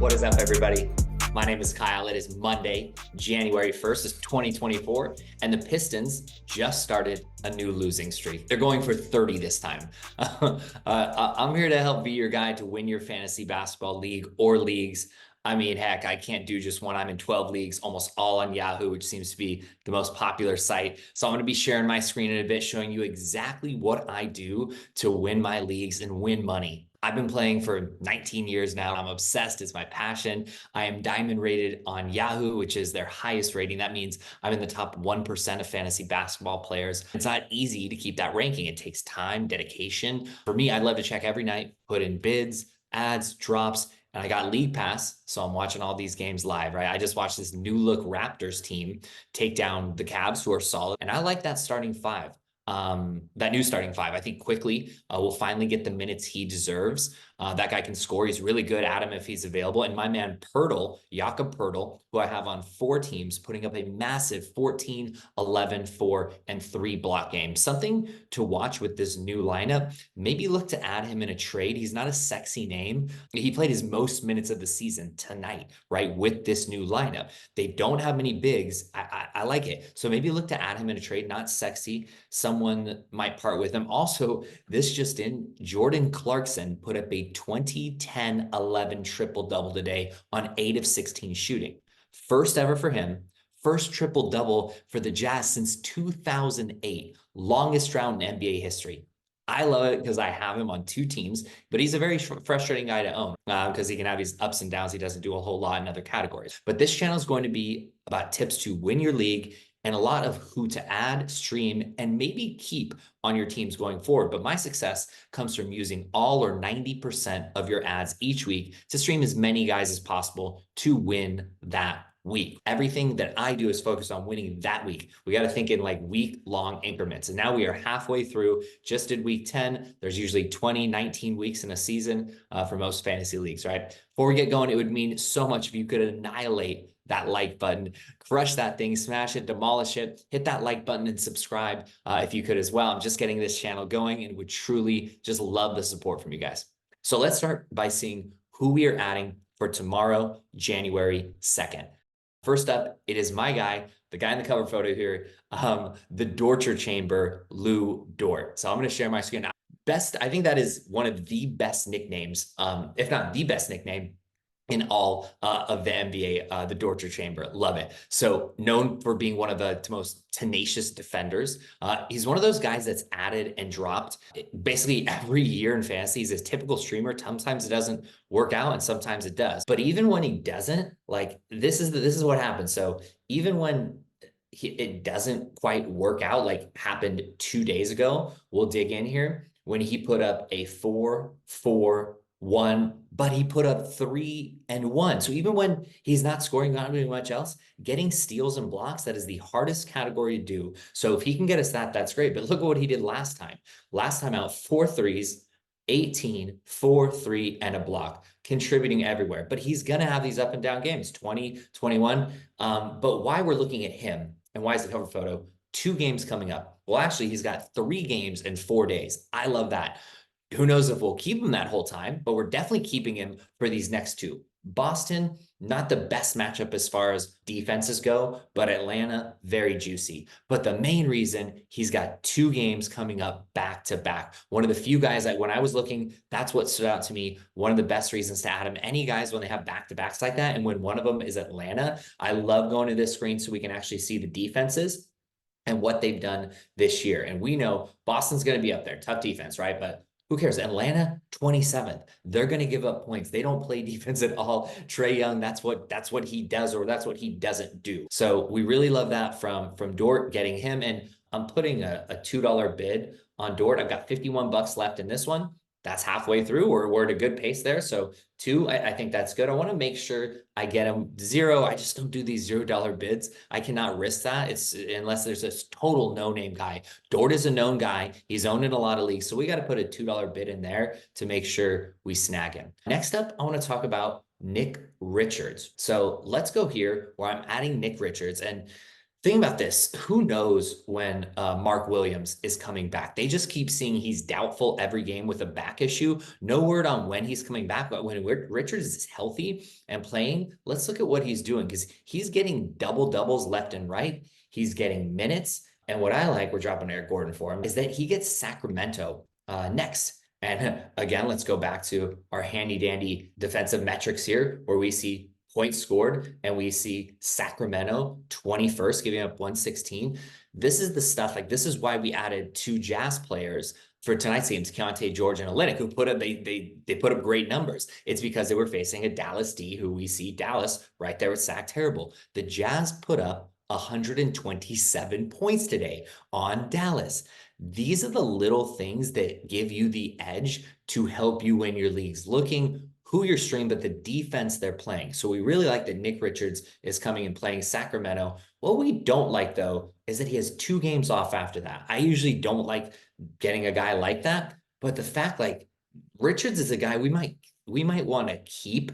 What is up, everybody? My name is Kyle. It is Monday, January 1st, it's 2024, and the Pistons just started a new losing streak. They're going for 30 this time. I'm here to help be your guide to win your fantasy basketball league or leagues. I mean, heck, I can't do just one. I'm in 12 leagues, almost all on Yahoo, which seems to be the most popular site. So I'm going to be sharing my screen in a bit, showing you exactly what I do to win my leagues and win money. I've been playing for 19 years now. I'm obsessed. It's my passion. I am diamond rated on Yahoo, which is their highest rating. That means I'm in the top 1% of fantasy basketball players. It's not easy to keep that ranking. It takes time, dedication. For me, I love to check every night, put in bids, ads, drops, and I got League Pass, so I'm watching all these games live, right? I just watched this new look Raptors team take down the Cavs, who are solid, and I like that starting five. That new starting five. I think quickly will finally get the minutes he deserves. That guy can score. He's really good at him if he's available. And my man Pirtle, Jakob Pirtle, who I have on 4 teams, putting up a massive 14, 11, 4, and 3 block game. Something to watch with this new lineup. Maybe look to add him in a trade. He's not a sexy name. He played his most minutes of the season tonight, right, with this new lineup. They don't have many bigs. I like it. So maybe look to add him in a trade. Not sexy. Someone might part with him. Also, this just in, Jordan Clarkson put up a 20, 10, 11 triple-double today on 8 of 16 shooting. First ever for him. First triple-double for the Jazz since 2008. Longest drought in NBA history. I love it because I have him on 2 teams, but he's a very frustrating guy to own because he can have his ups and downs. He doesn't do a whole lot in other categories. But this channel is going to be about tips to win your league and a lot of who to add, stream, and maybe keep on your teams going forward. But my success comes from using all or 90% of your ads each week to stream as many guys as possible to win that week. Everything that I do is focused on winning that week. We got to think in like week-long increments. And now we are halfway through, just did week 10. There's usually 20, 19 weeks in a season for most fantasy leagues, right? Before we get going, it would mean so much if you could annihilate that like button, crush that thing, smash it, demolish it, hit that like button and subscribe if you could as well. I'm just getting this channel going and would truly just love the support from you guys. So let's start by seeing who we are adding for tomorrow, January 2nd. First up, it is my guy, the guy in the cover photo here, the Dorture Chamber, Lou Dort. So I'm going to share my screen. I think that is one of the best nicknames, if not the best nickname in all of the NBA, the Dorture Chamber. Love it. So known for being one of the most tenacious defenders. He's one of those guys that's added and dropped basically every year in fantasy. He's a typical streamer. Sometimes it doesn't work out and sometimes it does. But even when he doesn't, like this is what happens. So even when it doesn't quite work out, like happened 2 days ago, we'll dig in here, when he put up a 4, 4, 1, but he put up 3 and 1. So even when he's not scoring, not doing much else, getting steals and blocks, that is the hardest category to do. So if he can get us that, that's great. But look at what he did last time. Last time out, 4 threes, 18, 4, 3, and a block, contributing everywhere. But he's going to have these up and down games, 20, 21. But why we're looking at him and why is the cover photo? 2 games coming up. Well, actually, he's got 3 games in 4 days. I love that. Who knows if we'll keep him that whole time, but we're definitely keeping him for these next 2. Boston, not the best matchup as far as defenses go, but Atlanta, very juicy. But the main reason, he's got 2 games coming up back to back. One of the few guys that when I was looking, that's what stood out to me. One of the best reasons to add him. Any guys when they have back to backs like that, and when one of them is Atlanta, I love going to this screen so we can actually see the defenses and what they've done this year. And we know Boston's going to be up there, tough defense, right? But who cares? Atlanta, 27th. They're going to give up points. They don't play defense at all. Trae Young, that's what he does, or that's what he doesn't do. So we really love that from Dort, getting him. And I'm putting a $2 bid on Dort. I've got 51 bucks left in this one. That's halfway through. We're at a good pace there. So 2, I think that's good. I want to make sure I get him 0. I just don't do these $0 bids. I cannot risk that. It's unless there's this total no-name guy. Dort is a known guy. He's owned in a lot of leagues. So we got to put a $2 bid in there to make sure we snag him. Next up, I want to talk about Nick Richards. So let's go here where I'm adding Nick Richards. And Think about this. Who knows when Mark Williams is coming back? They just keep seeing he's doubtful every game with a back issue. No word on when he's coming back. But when Richards is healthy and playing, let's look at what he's doing, because he's getting double doubles left and right. He's getting minutes. And what I like, we're dropping Eric Gordon for him, is that he gets Sacramento next. And again, let's go back to our handy dandy defensive metrics here, where we see points scored, and we see Sacramento 21st, giving up 116. This is the stuff, like, this is why we added 2 Jazz players for tonight's games, Keontae George and Olynyk, who put up, they put up great numbers. It's because they were facing a Dallas D, who we see Dallas right there with Sack Terrible. The Jazz put up 127 points today on Dallas. These are the little things that give you the edge to help you win your leagues. Looking who you're streaming, but the defense they're playing. So we really like that Nick Richards is coming and playing Sacramento. What we don't like, though, is that he has 2 games off after that. I usually don't like getting a guy like that, but the fact, like, Richards is a guy we might want to keep,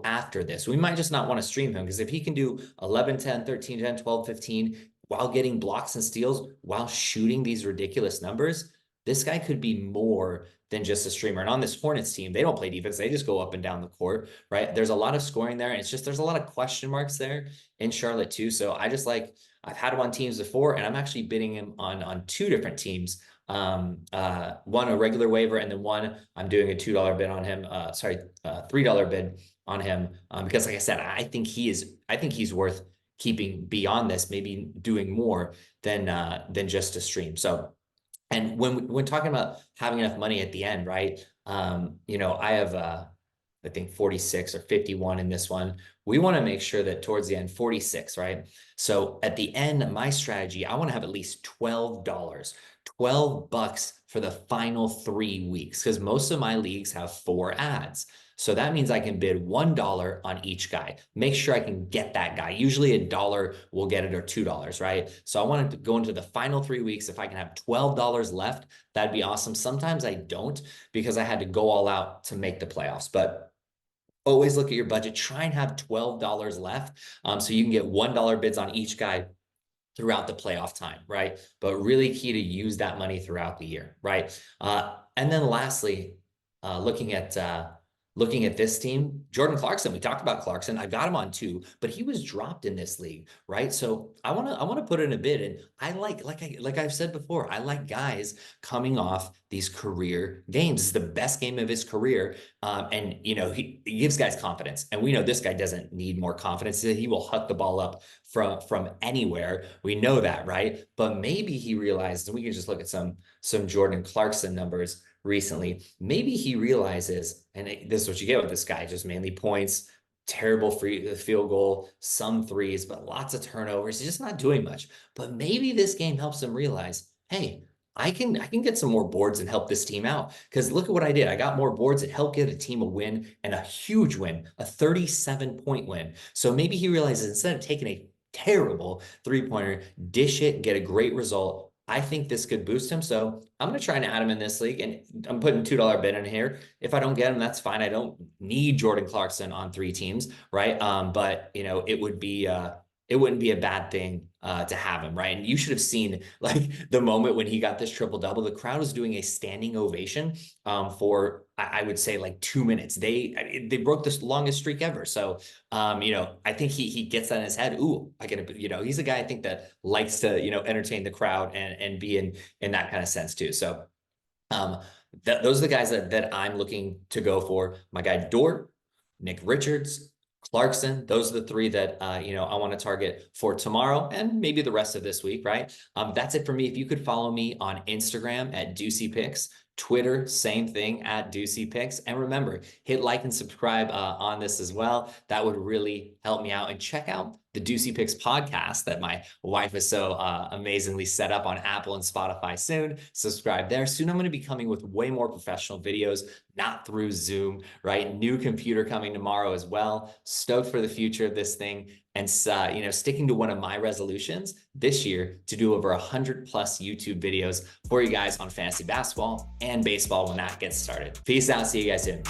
after this. We might just not want to stream him, because if he can do 11, 10, 13, 10, 12, 15, while getting blocks and steals, while shooting these ridiculous numbers, this guy could be more than just a streamer. And on this Hornets team, they don't play defense. They just go up and down the court, right? There's a lot of scoring there. And it's just, there's a lot of question marks there in Charlotte too. So I've had him on teams before, and I'm actually bidding him on 2 different teams. One a regular waiver, and then one I'm doing a $2 bid on him. $3 bid on him. Because like I said, I think he's worth keeping beyond this, maybe doing more than just a stream. So, and when talking about having enough money at the end, right? I have I think 46 or 51 in this one. We want to make sure that towards the end, 46, right? So at the end, my strategy, I want to have at least $12, $12 for the final 3 weeks, because most of my leagues have 4 ads. So that means I can bid $1 on each guy. Make sure I can get that guy. Usually $1 will get it, or $2, right? So I wanted to go into the final 3 weeks. If I can have $12 left, that'd be awesome. Sometimes I don't, because I had to go all out to make the playoffs. But always look at your budget. Try and have $12 left, so you can get $1 bids on each guy throughout the playoff time, right? But really key to use that money throughout the year, right? And then lastly, looking at this team, Jordan Clarkson, we talked about Clarkson. I got him on 2, but he was dropped in this league, right? So I want to put in a bid, and I like I've said before, I like guys coming off these career games. It's the best game of his career, and he gives guys confidence, and we know this guy doesn't need more confidence. He will huck the ball up from anywhere. We know that, right? But maybe he realized, and we can just look at some Jordan Clarkson numbers recently. Maybe he realizes, and this is what you get with this guy, just mainly points, terrible free field goal, some threes, but lots of turnovers. He's just not doing much. But maybe this game helps him realize, hey, I can get some more boards and help this team out. Because look at what I did. I got more boards that helped get a team a win, and a huge win, a 37-point win. So maybe he realizes, instead of taking a terrible 3-pointer, dish it, get a great result, I think this could boost him. So I'm going to try and add him in this league, and I'm putting $2 bid in here. If I don't get him, that's fine. I don't need Jordan Clarkson on 3 teams, right? But it would be it wouldn't be a bad thing to have him, right? And you should have seen, like, the moment when he got this triple double, the crowd was doing a standing ovation for, I would say, like 2 minutes. They broke this longest streak ever. So I think he gets that in his head. Ooh, I get it. He's a guy I think that likes to entertain the crowd and be in that kind of sense too. So those are the guys that I'm looking to go for. My guy Dort, Nick Richards, Clarkson, those are the 3 that I want to target for tomorrow and maybe the rest of this week, right? That's it for me. If you could follow me on Instagram at DeucyPicks, Twitter, same thing, at DeucyPicks. And remember, hit like and subscribe on this as well. That would really help me out. And check out the DeucyPicks podcast that my wife is so amazingly set up on Apple and Spotify soon. Subscribe there. Soon I'm going to be coming with way more professional videos, not through Zoom, right? New computer coming tomorrow as well. Stoked for the future of this thing. And sticking to one of my resolutions this year to do over 100+ YouTube videos for you guys on fantasy basketball and baseball when that gets started. Peace out. See you guys soon.